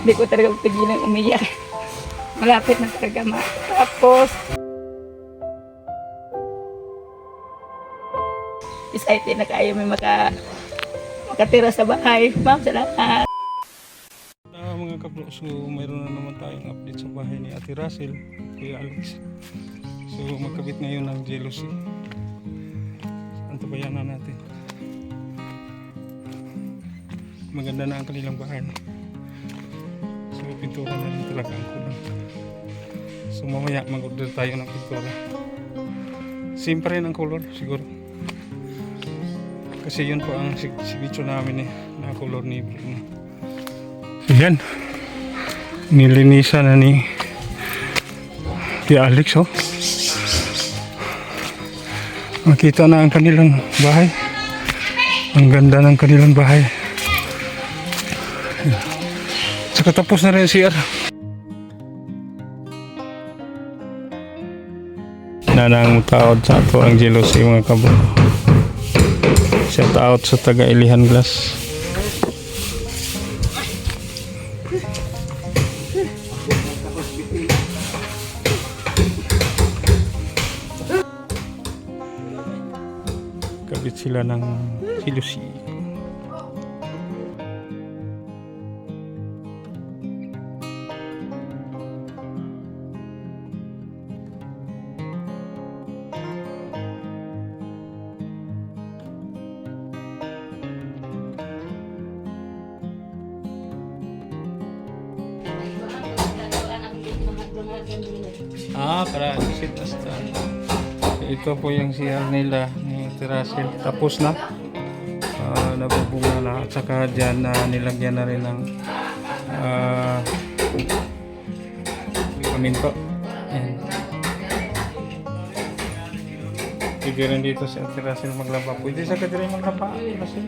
Hindi ko talaga pigilan umiyak. Malapit na talaga Tapos, excited na kayo may makatira sa bahay. Ma'am, salamat. Mga kabro, so mayroon na naman tayong update sa bahay ni Ate Russell, Kuya Alex. So magkabit ngayon ng jealousy. Antabayan na natin. Maganda na ang kanilang bahay. So pintura na rin talaga ang kulang. So mamaya mag-order tayo ng pintura. Same pa rin ang color siguro. Kasi yun po ang signature namin na color ni Bruno. Yan. Nilinisan na ni Alex, oh. Makita na ang kanilang bahay. Ang ganda ng kanilang bahay. Saka tapos na rin CR. Nanang taod sa ato ang jealousy mga kabro. Shout out sa taga Ilihan Glass. Kabit sila ng jealousy. Para exit na sa ito po yung CR nila ni Russell. Tapos na. Nabubunga na. At saka dyan nilagyan na rin ng paminto. Ayan. Pwede rin dito si Ate Russell maglaba. Pwede sa kadiri maglaba. Russell.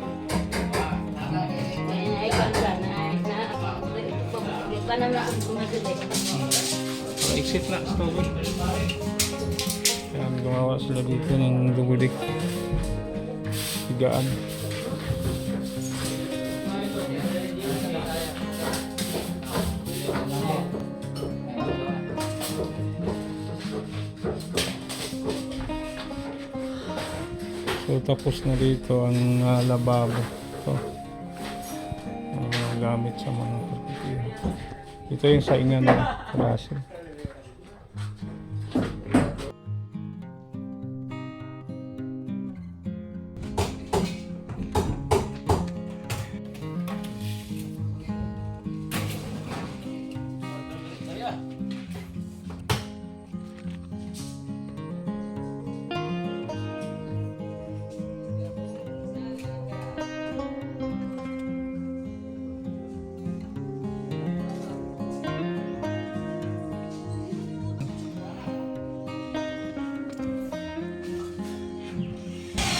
Exit na sa tubig. Kaya gumawa sila dito ng dugudik. Higaan. So tapos na dito ang lababo. Ito. Gamit sa mga perpetira. Ito yung saingan ng Russell.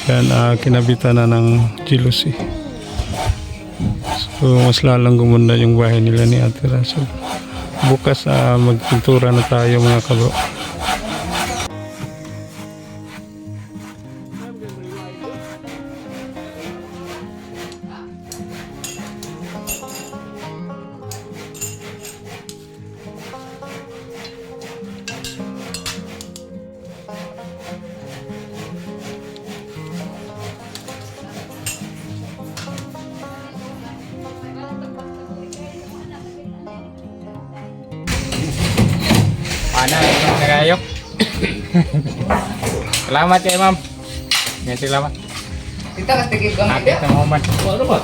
Yan, kinabitan na ng jealousy. So mas lalang gumanda yung bahay nila ni Ate Russell. Bukas magpintura na tayo mga kabro. Mana nagayok. Salamat ya, Ma'am. Salamat. Kita kastigil ko. Ate sa moment. Ano ba?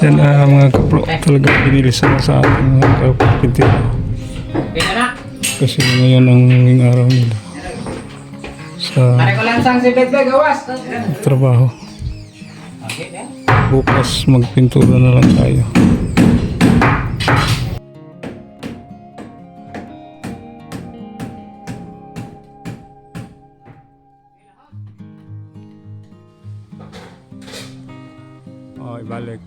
Yan mga kapro, talaga pinilisan sa ating mga kapitintero. Kasi ngayon ang huling araw nila sa Pare ko lang sang si Bebe, gawas. trabaho. Bukas magpintura na lang tayo. Oh, ibalik.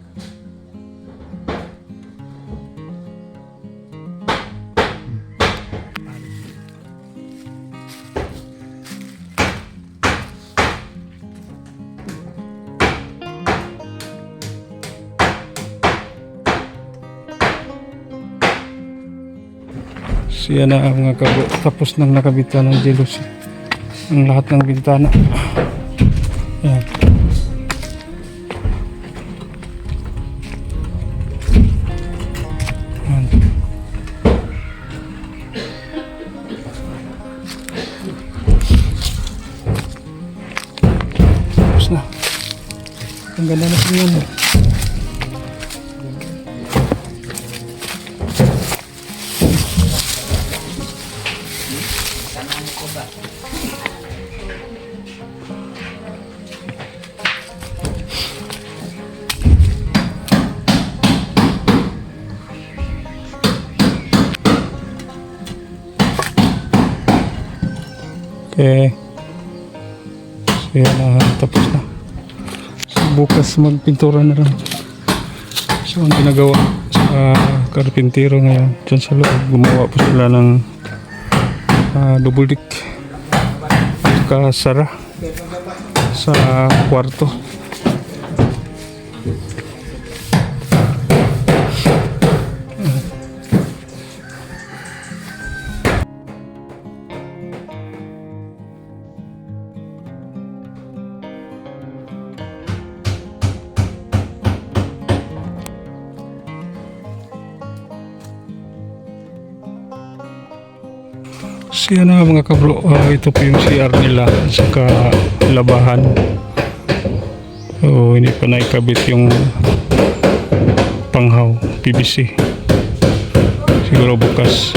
Siya na ang mga kabo. Tapos nang nakabitan ng jealousy ang lahat ng bintana. Yan. Yan. Tapos na. Ang ganda na siya yan. Okay. So yan na, tapos na. So bukas magpintura na lang. So ang ginagawa sa karpintero ngayon dyan sa loob, gumawa po sila ng double deck sara sa kwarto. Siya na mga kabro, ito po yung CR nila at saka labahan. So hindi pa naikabit yung panghaw PVC. Siguro bukas.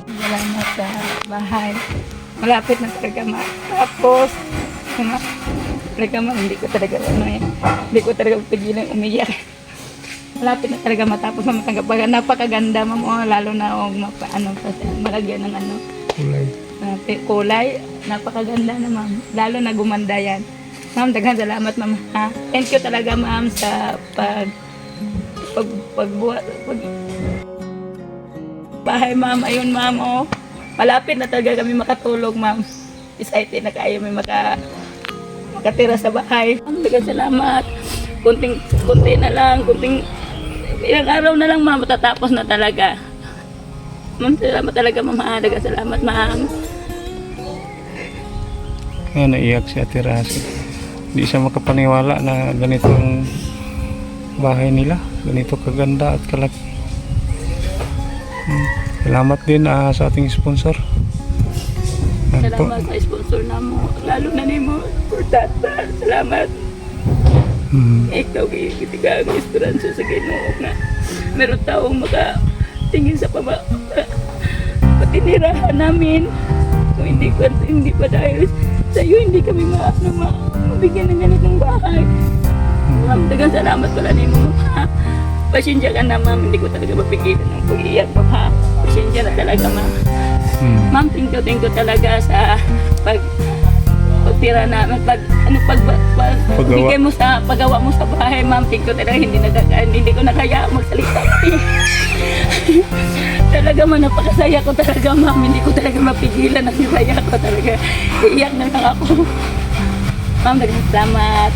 Salamat sa bahay. Malapit na talaga matapos. Talaga hindi ko talaga hindi ko talaga pigilan umiyak. Malapit na talaga matapos matanggap. Napakaganda lalo na malagyan ng Kulay. kulay. Napakaganda na ma'am. Lalo na gumanda yan. Ma'am, daghang salamat ma'am. Thank you talaga ma'am sa pagbuhat bahay ma'am. Ayun ma'am malapit na talaga kami makatulog ma'am. Excited na kayo may makatira sa bahay. Daghang salamat. Kunti na lang, ilang araw na lang ma'am, matatapos na talaga. Ma'am, salamat talaga ma'am. Daghang salamat ma'am. Ngayon naiyak si Ate Rasi. Hindi siya makapaniwala na ganitong bahay nila. Ganito kaganda at kalaki. Salamat din sa ating sponsor. Yan po. Salamat sa sponsor na mo. Lalo na ni mo. Salamat. Ikaw kitiga ang esperansa sa Ginoo nga meron taong makatingin sa patinirahan namin. Kung hindi pa dahil sa iyo, hindi kami mabigyan ng ganitong bahay. Ma'am, daghang salamat pala ni mo. Pasensya ka na ma'am, hindi ko talaga mapigilan ng pag-iyak mo ha. Pasensya na talaga ma'am. Ma'am, thank you talaga sa pagtira namin, bigay mo sa paggawa mo sa bahay ma'am. Thank you talaga, hindi ko nakaya magsalita. Talaga man, napakasaya ko talaga ma'am, hindi ko talaga mapigilan ang saya ko talaga. Iiyak na lang ako. Ma'am, daghang salamat.